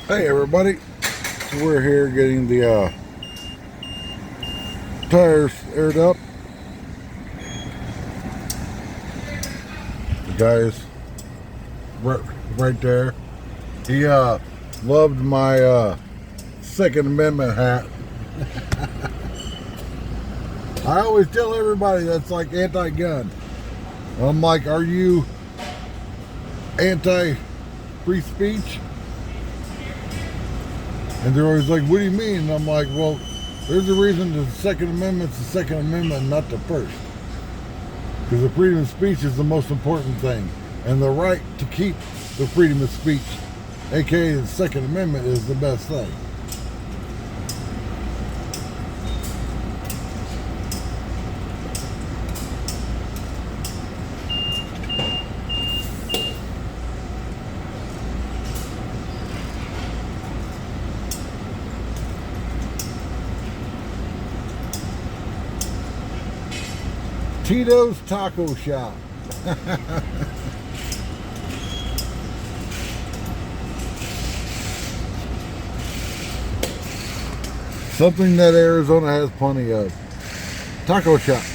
Hey everybody, so we're here getting the tires aired up. The guy's right there. He loved my Second Amendment hat. I always tell everybody that's like anti-gun. I'm like, are you anti-free speech? And they're always like, what do you mean? And I'm like, well, there's a reason the Second Amendment's the Second Amendment, not the first. Because the freedom of speech is the most important thing. And the right to keep the freedom of speech, aka the Second Amendment, is the best thing. Tito's Taco Shop. Something that Arizona has plenty of. Taco shops.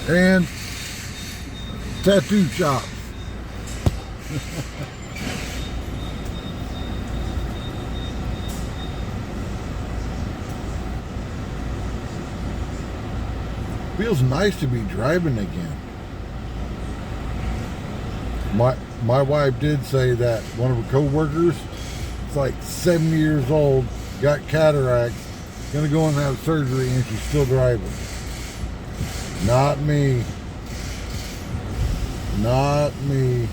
And tattoo shops. Feels nice to be driving again. My wife did say that one of her co-workers, it's like 70 years old, got cataracts, gonna go and have surgery, and she's still driving. Not me. Not me.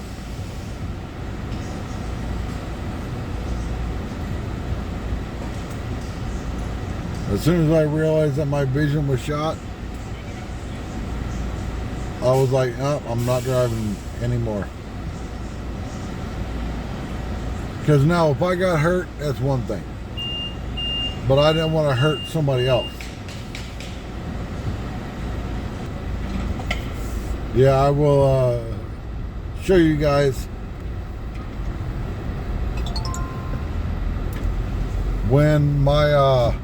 As soon as I realized that my vision was shot, I was like, oh, I'm not driving anymore. Because now, if I got hurt, that's one thing. But I didn't want to hurt somebody else. Yeah, I will show you guys when my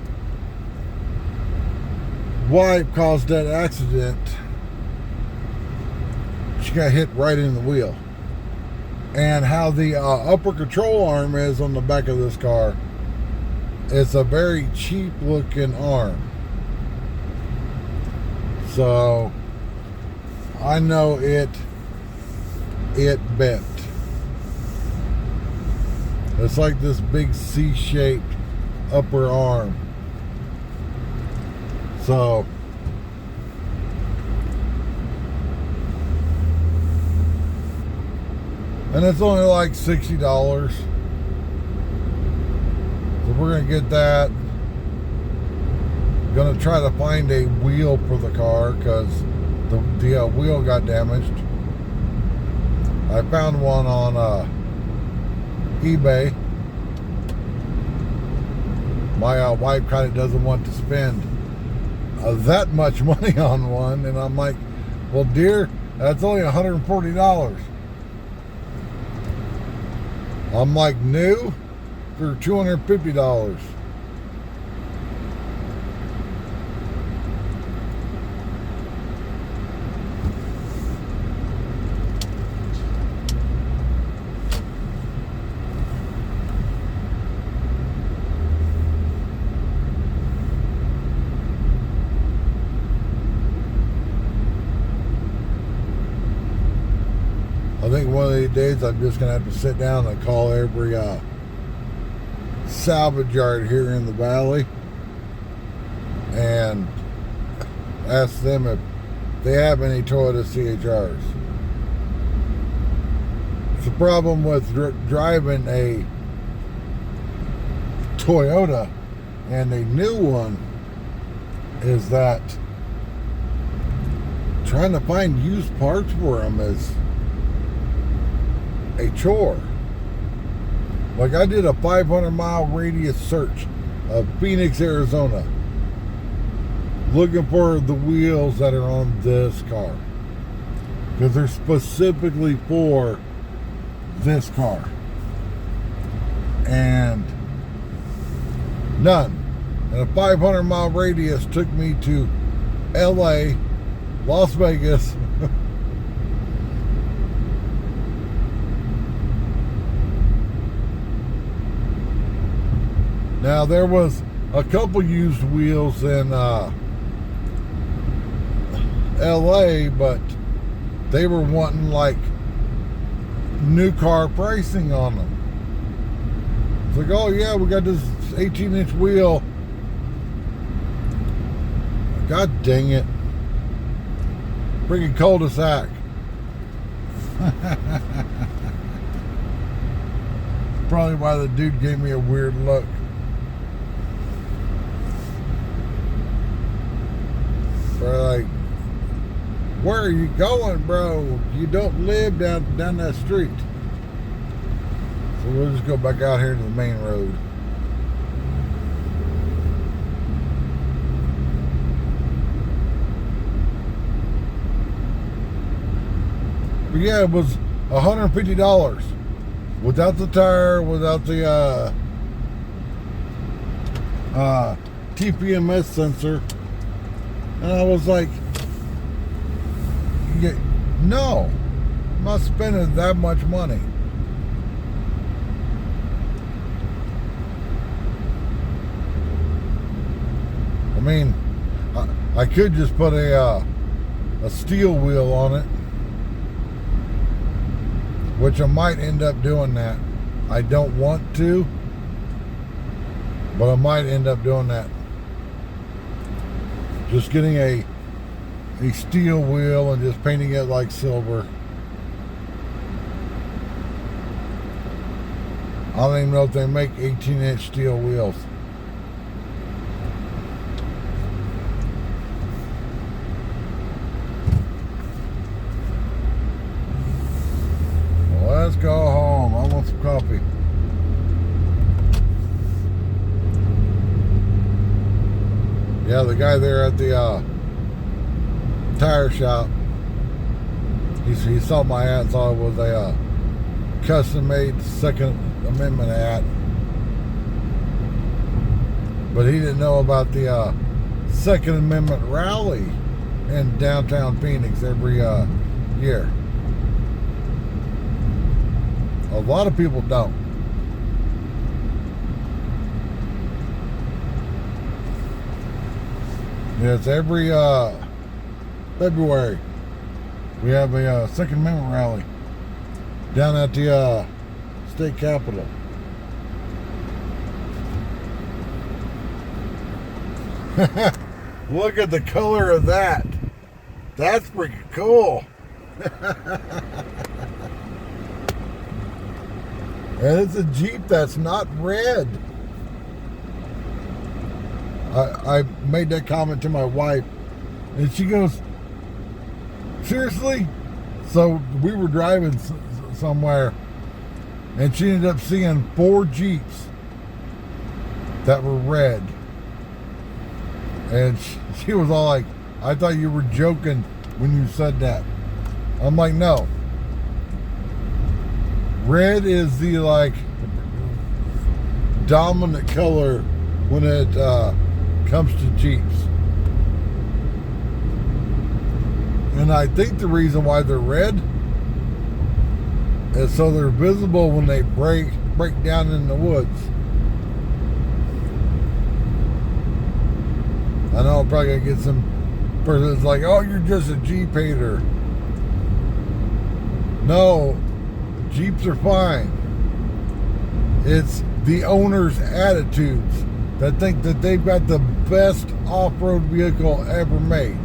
wife caused that accident. She got hit right in the wheel, and how the upper control arm is on the back of this car. It's a very cheap looking arm, so I know it bent. It's like this big C-shaped upper arm. So and it's only like $60. So we're going to get that. Going to try to find a wheel for the car because the wheel got damaged. I found one on eBay. My wife kind of doesn't want to spend that much money on one. And I'm like, well, dear, that's only $140. I'm like, new for $250. I think one of these days I'm just going to have to sit down and call every salvage yard here in the valley and ask them if they have any Toyota CHRs. The problem with driving a Toyota and a new one is that trying to find used parts for them is a chore. Like, I did a 500-mile radius search of Phoenix, Arizona, looking for the wheels that are on this car, because they're specifically for this car. and none. And a 500-mile radius took me to LA, Las Vegas, now there was a couple used wheels in LA, but they were wanting like new car pricing on them. It's like, oh yeah, we got this 18-inch wheel. God dang it. Freaking cul-de-sac. Probably why the dude gave me a weird look. We're like, where are you going, bro? You don't live down that street. So we'll just go back out here to the main road. But yeah, it was $150 without the tire, without the TPMS sensor. And I was like, yeah, no, I'm not spending that much money. I mean, I could just put a steel wheel on it, which I might end up doing that. I don't want to, but I might end up doing that. Just getting a steel wheel and just painting it like silver. I don't even know if they make 18-inch steel wheels. Well, let's go home. I want some coffee. Yeah, the guy there at the tire shop, he saw my hat and thought it was a custom-made Second Amendment hat. But he didn't know about the Second Amendment rally in downtown Phoenix every year. A lot of people don't. Yeah, it's every February. We have a Second Amendment rally down at the state capitol. Look at the color of that. That's freaking cool. And it's a Jeep that's not red. I made that comment to my wife, and she goes, seriously? So we were driving somewhere, and she ended up seeing 4 Jeeps that were red. And she was all like, I thought you were joking when you said that. I'm like, no. Red is the like dominant color when it comes to Jeeps. And I think the reason why they're red is so they're visible when they break down in the woods. I know I'm probably gonna get some person that's like, oh, you're just a Jeep hater. No, Jeeps are fine. It's the owner's attitudes that think that they've got the best off-road vehicle ever made.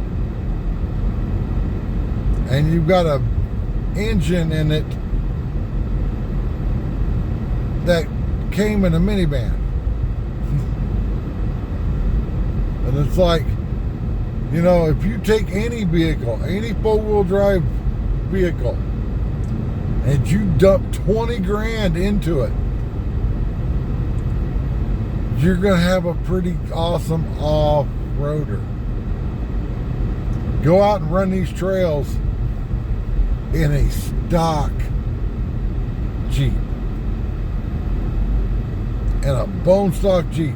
And you've got a engine in it that came in a minivan. And it's like, you know, if you take any vehicle, any four-wheel drive vehicle, and you dump 20 grand into it, you're going to have a pretty awesome off-roader. Go out and run these trails in a stock Jeep. in a bone stock Jeep.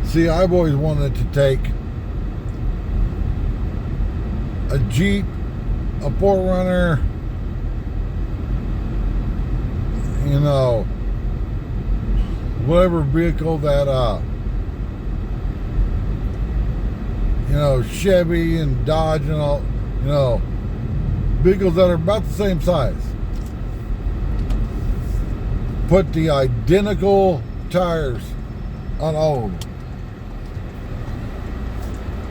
See, I've always wanted to take a Jeep, a 4Runner, you know, whatever vehicle that, you know, Chevy and Dodge and all, you know, vehicles that are about the same size. Put the identical tires on all of them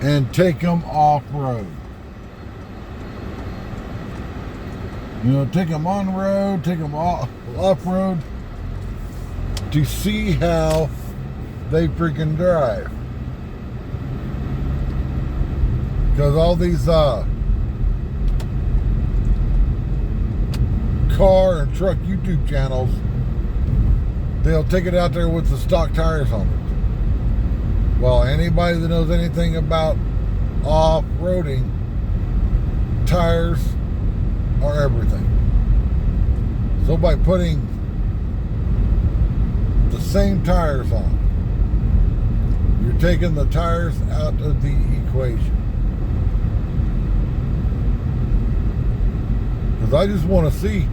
and take them off-road. You know, take them on road, take them off-road to see how they freaking drive. Because all these car and truck YouTube channels, they'll take it out there with the stock tires on it. Well, anybody that knows anything about off-roading, tires are everything. So by putting the same tires on, you're taking the tires out of the equation. Because I just want to see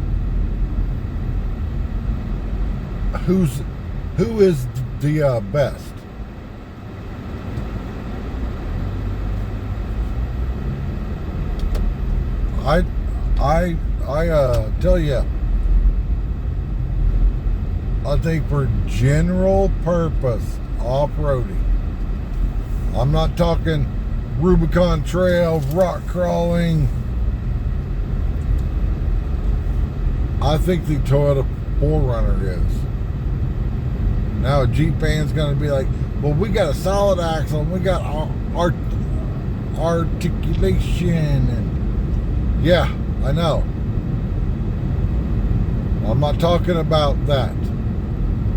who is the best. I tell you, I think for general purpose off-roading, I'm not talking Rubicon Trail, rock crawling. I think the Toyota 4Runner is. Now a Jeep fan's going to be like, well, we got a solid axle, and we got articulation, and yeah, I know. I'm not talking about that.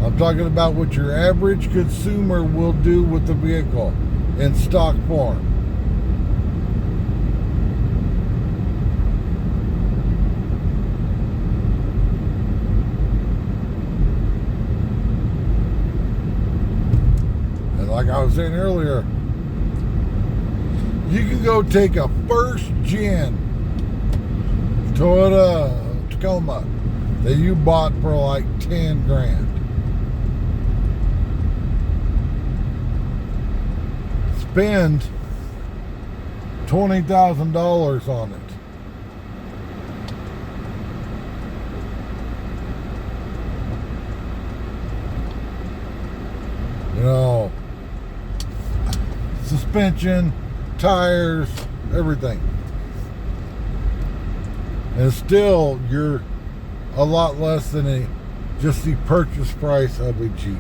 I'm talking about what your average consumer will do with the vehicle in stock form. And like I was saying earlier, you can go take a first gen Toyota Tacoma that you bought for like 10 grand. Spend $20,000 on it. You know, suspension, tires, everything. And still, you're a lot less than just the purchase price of a Jeep.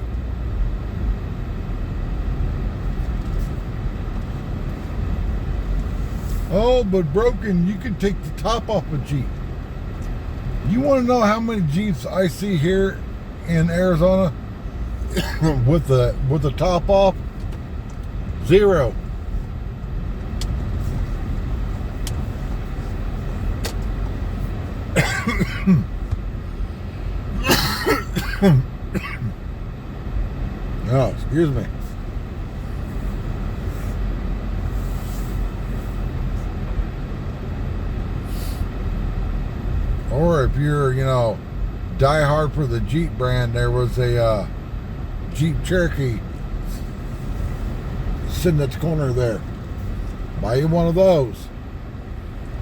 Oh, but broken, you can take the top off a Jeep. You want to know how many Jeeps I see here in Arizona with the top off? Zero. Oh, excuse me. Or if you're, you know, die hard for the Jeep brand, there was a Jeep Cherokee sitting at the corner there. Buy you one of those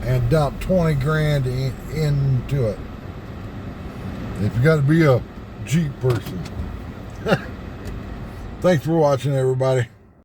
and dump 20 grand into it. If you got to be a Jeep person. Thanks for watching, everybody.